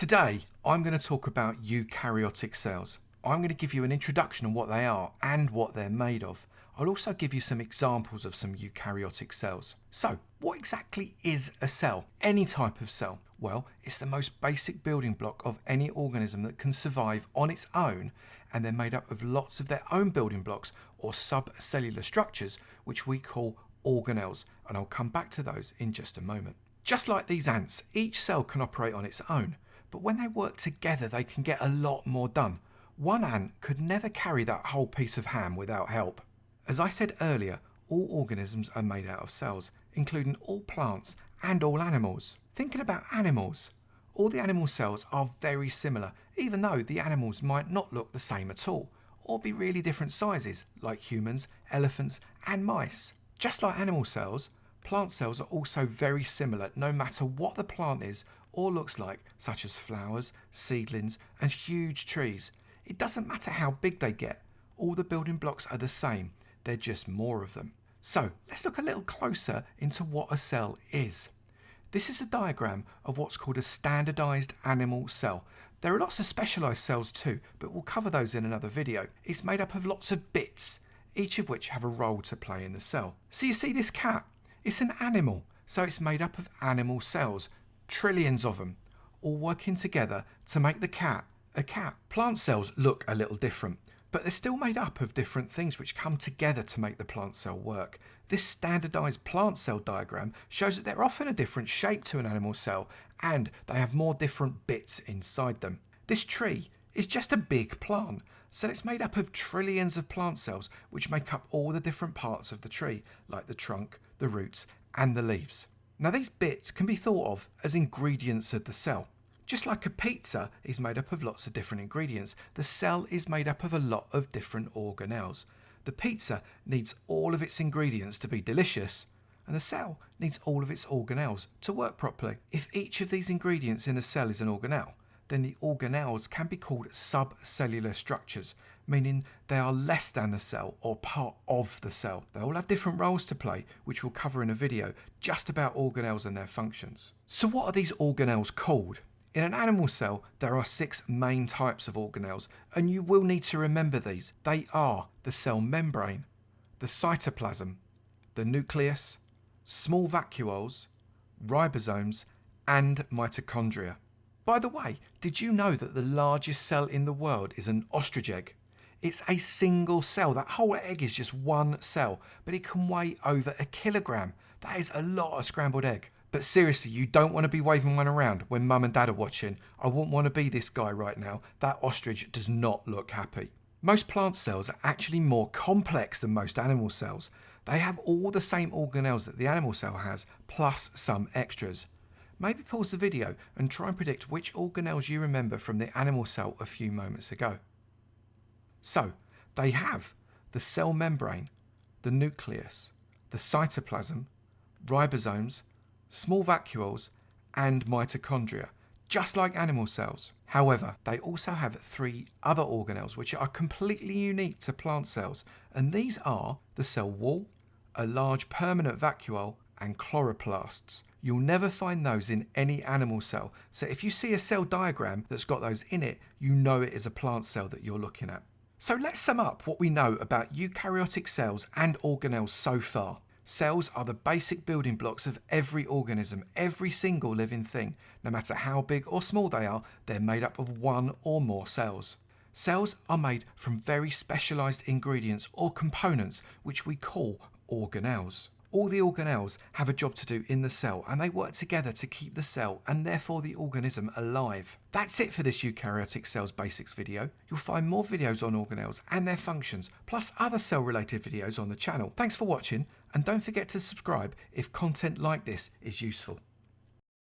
Today, I'm going to talk about eukaryotic cells. I'm going to give you an introduction on what they are and what they're made of. I'll also give you some examples of some eukaryotic cells. So, what exactly is a cell? Any type of cell? Well, it's the most basic building block of any organism that can survive on its own, and they're made up of lots of their own building blocks or subcellular structures, which we call organelles, and I'll come back to those in just a moment. Just like these ants, each cell can operate on its own, but when they work together they can get a lot more done. One ant could never carry that whole piece of ham without help. As I said earlier, all organisms are made out of cells, including all plants and all animals. Thinking about animals, all the animal cells are very similar, even though the animals might not look the same at all, or be really different sizes, like humans, elephants and mice. Just like animal cells, plant cells are also very similar no matter what the plant is or looks like, such as flowers, seedlings and huge trees. It doesn't matter how big they get, all the building blocks are the same, they're just more of them. So let's look a little closer into what a cell is. This is a diagram of what's called a standardized animal cell. There are lots of specialized cells too, but we'll cover those in another video. It's made up of lots of bits, each of which have a role to play in the cell. So you see this cat? It's an animal, so it's made up of animal cells, trillions of them, all working together to make the cat a cat. Plant cells look a little different, but they're still made up of different things which come together to make the plant cell work. This standardized plant cell diagram shows that they're often a different shape to an animal cell and they have more different bits inside them. This tree is just a big plant, so it's made up of trillions of plant cells which make up all the different parts of the tree, like the trunk, the roots and the leaves. Now these bits can be thought of as ingredients of the cell. Just like a pizza is made up of lots of different ingredients, the cell is made up of a lot of different organelles. The pizza needs all of its ingredients to be delicious, and the cell needs all of its organelles to work properly. If each of these ingredients in a cell is an organelle, then the organelles can be called subcellular structures, meaning they are less than the cell or part of the cell. They all have different roles to play, which we'll cover in a video just about organelles and their functions. So what are these organelles called? In an animal cell, there are 6 main types of organelles, and you will need to remember these. They are the cell membrane, the cytoplasm, the nucleus, small vacuoles, ribosomes, and mitochondria. By the way, did you know that the largest cell in the world is an ostrich egg? It's a single cell. That whole egg is just one cell, but it can weigh over 1 kilogram. That is a lot of scrambled egg. But seriously, you don't want to be waving one around when mum and dad are watching. I wouldn't want to be this guy right now. That ostrich does not look happy. Most plant cells are actually more complex than most animal cells. They have all the same organelles that the animal cell has, plus some extras. Maybe pause the video and try and predict which organelles you remember from the animal cell a few moments ago. So, they have the cell membrane, the nucleus, the cytoplasm, ribosomes, small vacuoles and mitochondria, just like animal cells. However, they also have 3 other organelles which are completely unique to plant cells, and these are the cell wall, a large permanent vacuole and chloroplasts. You'll never find those in any animal cell, so if you see a cell diagram that's got those in it, you know it is a plant cell that you're looking at. So let's sum up what we know about eukaryotic cells and organelles so far. Cells are the basic building blocks of every organism, every single living thing. No matter how big or small they are, they're made up of one or more cells. Cells are made from very specialised ingredients or components, which we call organelles. All the organelles have a job to do in the cell, and they work together to keep the cell and therefore the organism alive. That's it for this eukaryotic cells basics video. You'll find more videos on organelles and their functions, plus other cell related videos on the channel. Thanks for watching, and don't forget to subscribe if content like this is useful.